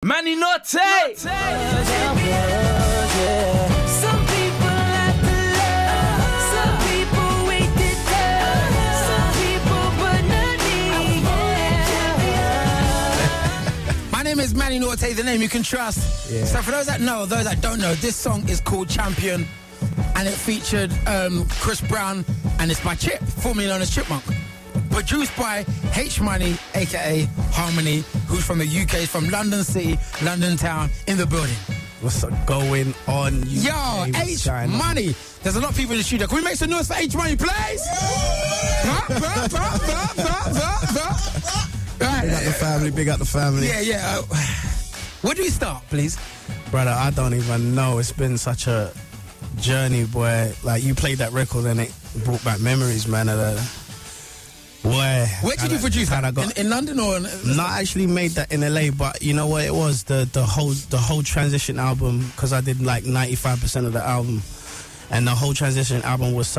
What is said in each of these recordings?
Manny Norte! Some people like to love, some people wait to love, some people but nothing. My name is Manny Norte, the name you can trust. Yeah. So for those that know, those that don't know, this song is called Champion, and it featured Chris Brown, and it's by Chip, formerly known as Chipmunk. Produced by H Money, aka Harmony, who's from the UK, from London City, London Town, in the building. What's going on? Yo, H Money. There's a lot of people in the studio. Can we make some noise for H Money, please? Big up the family, big up the family. Yeah. Where do we start, please? Brother, I don't even know. It's been such a journey, boy. Like, you played that record and it brought back memories, man. Where did you produce that? In London or? No, I actually made that in LA, but you know what it was? The whole transition album, because I did like 95% of the album, and the whole transition album was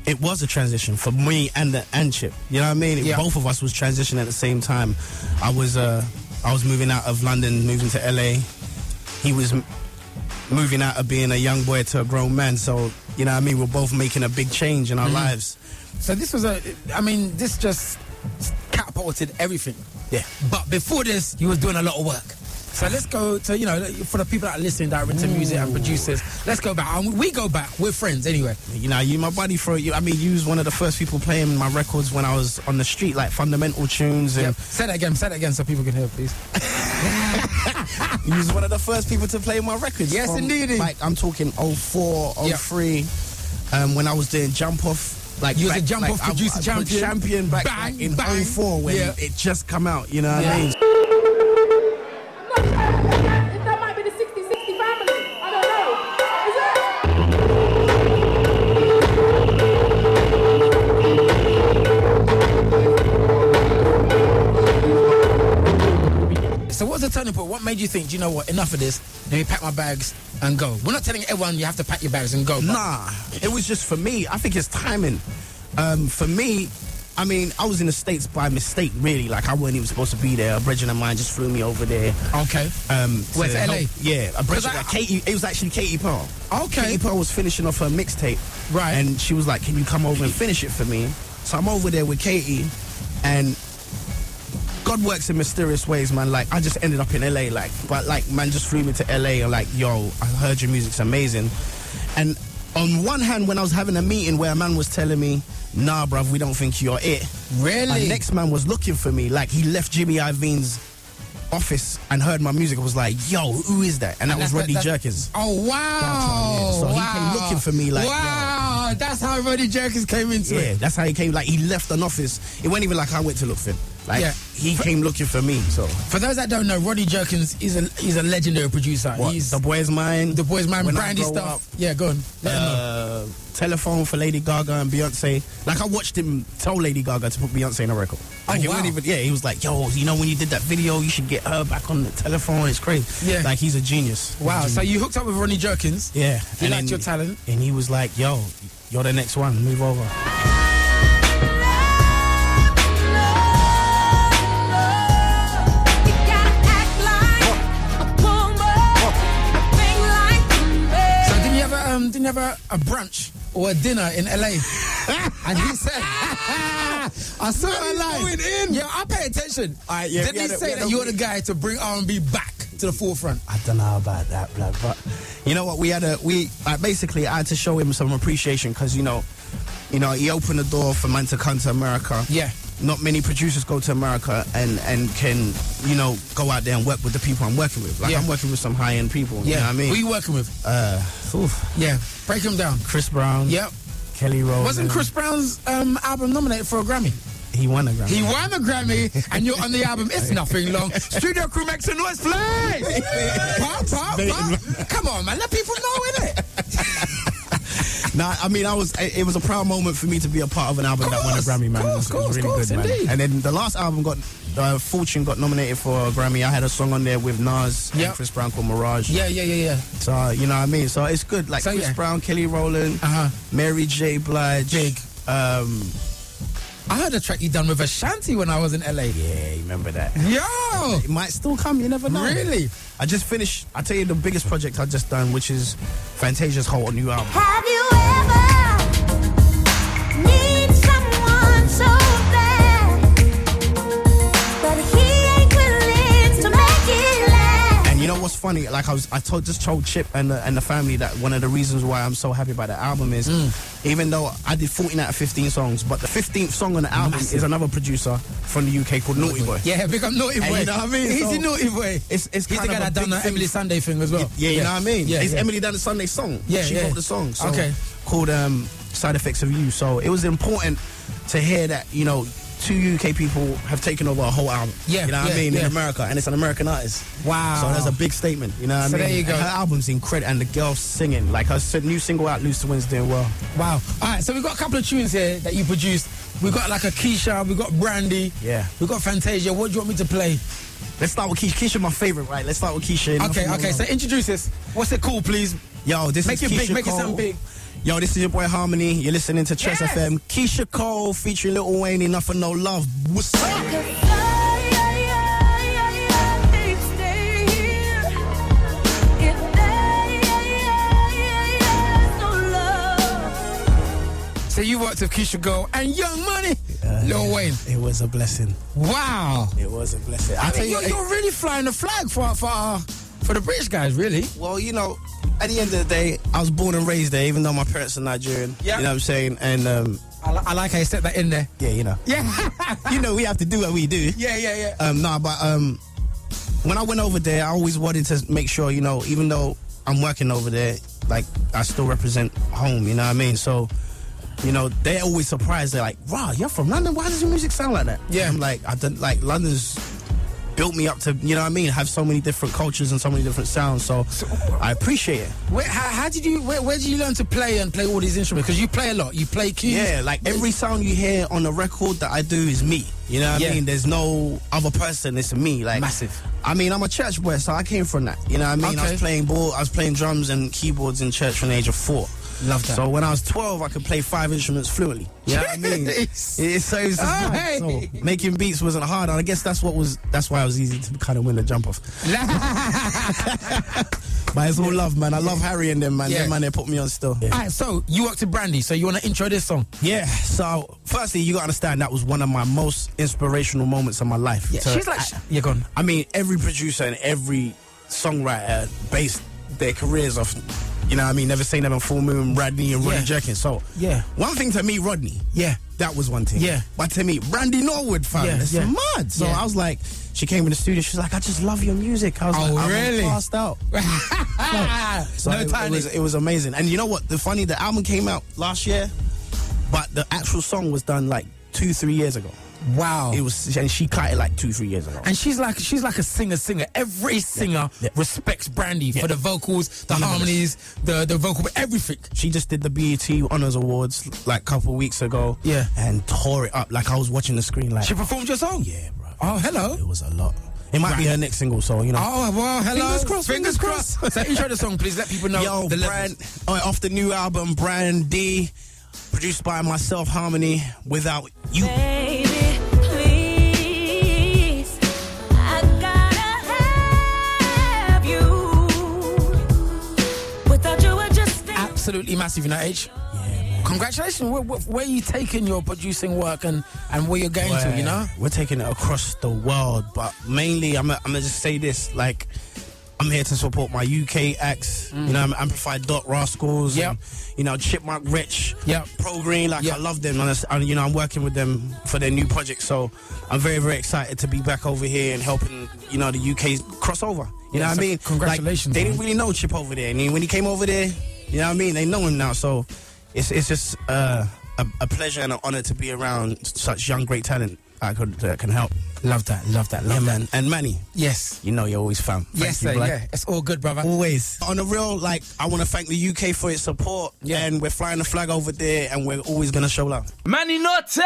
it was a transition for me and Chip. You know what I mean? Yeah. Both of us was transitioning at the same time. I was moving out of London, moving to LA. He was moving out of being a young boy to a grown man. So, you know what I mean? We're both making a big change in our lives. So this was this just catapulted everything. Yeah. But before this, you was doing a lot of work. So let's go to, for the people that are listening that are into music and producers, let's go back. And we go back. We're friends anyway. You know, you my buddy for you. I mean, you was one of the first people playing my records when I was on the street, like fundamental tunes. And yep. Say that again so people can hear, please. You was one of the first people to play my records. Yes, indeed. Like, I'm talking 04, 03, when I was doing Jump Off. Like, you was a Jump Off producer champion back in 04 when it just come out, you know what I mean? That might be the 60-60 family. I don't know. So what was the turning point? What made you think, do you know what, enough of this, let me pack my bags and go? We're not telling everyone you have to pack your bags and go. Nah, it was just for me. I think it's timing. For me, I mean, I was in the States by mistake, really. Like, I wasn't even supposed to be there. A brethren of mine just flew me over there. Okay. Where's LA? Yeah, a brethren, Katie. It was actually Katie Pearl. Okay. Katie Pearl was finishing off her mixtape. Right. And she was like, can you come over and finish it for me? So I'm over there with Katie, and God works in mysterious ways, man. Like, I just ended up in LA, man just flew me to LA and like, yo, I heard your music's amazing. And on one hand, when I was having a meeting where a man was telling me, nah, bruv, we don't think you're it. Really? The next man was looking for me. Like, he left Jimmy Iovine's office and heard my music. I was like, yo, who is that? And that was Rodney Jerkins. Oh, wow. So he came looking for me, like, wow, that's how Rodney Jerkins came into it. Yeah, that's how he came. Like, he left an office. It wasn't even like I went to look for him. Like, he came looking for me. So for those that don't know, Rodney Jerkins is a legendary producer. What? He's The Boy's Mine. The Boy's Mine, When Brandy stuff. Up, yeah, go on. Let him know. Telephone for Lady Gaga and Beyonce. Like, I watched him tell Lady Gaga to put Beyonce in a record. Like, wow. He was like, yo, you know, when you did that video, you should get her back on the telephone. It's crazy. Yeah. Like, he's a genius. Wow. So you hooked up with Rodney Jerkins. Yeah. He liked your talent. And he was like, yo, you're the next one. Move over. Didn't you have a brunch or a dinner in LA? And he said, I saw her live. Yeah, I pay attention. Didn't he say that you're the guy to bring R&B back to the forefront? I don't know about that, blood, but you know what? Basically, I had to show him some appreciation because, you know, he opened the door for man to come to America. Yeah. Not many producers go to America and can, go out there and work with the people I'm working with. Like, I'm working with some high-end people. Yeah. You know what I mean? Who are you working with? Yeah. Break them down. Chris Brown. Yep. Kelly Rowland. Wasn't Chris Brown's album nominated for a Grammy? He won a Grammy. He won a Grammy, and you're on the album. It's nothing long. Studio crew makes some noise. Play! Pop. Come on, man. Let people know, innit? Nah, I mean, it was a proud moment for me to be a part of an album that won a Grammy, man. It was really good, man. Indeed. And then the last album Fortune got nominated for a Grammy. I had a song on there with Nas and Chris Brown called Mirage. Yeah. So, you know what I mean? So it's good. Like, Chris Brown, Kelly Rowland, Mary J. Blige, I heard a track you done with Ashanti when I was in LA. Yeah, you remember that? Yo! It might still come, you never know. Really? I just finished, I tell you the biggest project I just done, which is Fantasia's whole new album. Have you ever need someone so bad, but he ain't willing to make it last? And you know what's funny? Like I just told Chip and the family that one of the reasons why I'm so happy about the album is even though I did 14 out of 15 songs, but the 15th song on the album is another producer from the UK called Naughty Boy. Yeah, big up Naughty Boy. You know what I mean? He's So the Naughty Boy. It's He's the kind guy of a that done big the thing. Emily Sunday thing as well. Yeah, you know what I mean? Yeah, It's yeah. Emily done the Sunday song. Yeah, she yeah. wrote the song. So Okay. Called Side Effects of You. So it was important to hear that, you know, 2 UK people have taken over a whole album. Yeah, you know what yeah, I mean? yeah. In America, and it's an American artist. Wow. So that's a big statement, you know what So I mean? there you go. And her album's incredible, and the girl singing. Like her new single out, Loose to Win's doing well. Wow. All right, so we've got a couple of tunes here that you produced. We've got like a Keyshia, we've got Brandy. Yeah. We've got Fantasia. What do you want me to play? Let's start with Keyshia. Keyshia, my favorite, right? Let's start with Keyshia. Okay, so introduce this. What's it called, please? Yo, this Make is it Keyshia big, make it Cole. sound big. Yo, this is your boy Harmony. You're listening to Chess Yes. FM. Keyshia Cole featuring Lil Wayne, Enough for No Love. What's up? So you worked with Keyshia Cole and Young Money, Lil Wayne. It was a blessing. Wow. It was a blessing. I tell you, You're really flying the flag for the British guys, really. well, you know, at the end of the day, I was born and raised there, even though my parents are Nigerian. Yeah. You know what I'm saying? And I like how you set that in there. yeah, you know, Yeah. you know, we have to do what we do. yeah. When I went over there, I always wanted to make sure, you know, even though I'm working over there, like I still represent home. You know what I mean? So, you know, they're always surprised. They're like, "Wow, you're from London? Why does your music sound like that?" Yeah. I'm like, London's built me up to, you know what I mean, have so many different cultures and so many different sounds. So I appreciate it. How did you? Where did you learn to play all these instruments? Because you play a lot. You play keys. Yeah, like every sound you hear on the record that I do is me. You know what Yeah. I mean? There's no other person. It's me. Like Massive. I mean, I'm a church boy, so I came from that. You know what I mean? Okay. I was playing drums and keyboards in church from the age of 4. Love that. So when I was 12, I could play 5 instruments fluently. You know what I mean? Yes. So it was just Oh, mad. hey. So making beats wasn't hard, and I guess that's why it was easy to kind of win the jump off. But it's all love, man. I love Harry and them, man. Yeah. Them, man, they put me on still. All right, so you worked with Brandy. So you want to intro this song? Yeah, so firstly, you gotta understand that was one of my most inspirational moments of my life. Yeah. So, She's like, you're gone. I mean, every producer and every songwriter based their careers off, you know what I mean, Never Say Never, Full Moon, Rodney and Rodney Yeah. Jerkins. So, Yeah. one thing to meet Rodney, Yeah. that was one thing. Yeah. But to meet Brandy Norwood, fam, Yeah, it's yeah. mad. So Yeah. I was like, she came in the studio, she's like, I just love your music. I was Oh, like, I'm really? passed out. So no time. it was amazing. And you know what? The album came out last year, but the actual song was done like 2-3 years ago. Wow. It was, and she cut it like 2-3 years ago. And she's like a singer. Every singer Yeah. respects Brandy for Yeah. the vocals, the 100%. harmonies, the vocal, everything. She just did the BET Honors Awards like a couple of weeks ago. Yeah. And tore it up. Like I was watching the screen like, She performed your song. yeah, bro. Oh, hello. It was a lot. It might be Right. her next single, so you know. Oh, well, hello. Fingers crossed. So intro the song, please. Let people know Yo, the Brand, levels. off the new album, Brandy, produced by myself, Harmony, Without You. Baby, please, I gotta have you. Without you, I just ain't. Absolutely massive, you know, H. Yeah, man. Congratulations. Where are you taking your producing work and where you're going to, you know? We're taking it across the world, but mainly, I'm gonna just say this, like, I'm here to support my UK acts, you know, I'm Amplified Dot Rascals, Yep. and, you know, Chipmunk Rich, Yep. Pro Green, like, Yep. I love them, and, you know, I'm working with them for their new project, so I'm very, very excited to be back over here and helping, you know, the UK cross over, you know Yeah, what so I mean? congratulations, Like, they man. didn't really know Chip over there, and when he came over there, you know what I mean, they know him now, so it's just a pleasure and an honor to be around such young, great talent that can help. Love that. Yeah, man. And Manny, Yes. you know you're always fam. Thank Yes, you, sir. blood. Yeah. It's all good, brother. Always. On the real, like, I want to thank the UK for its support. Yeah. And we're flying the flag over there, and we're always going to show love. MannyNorte.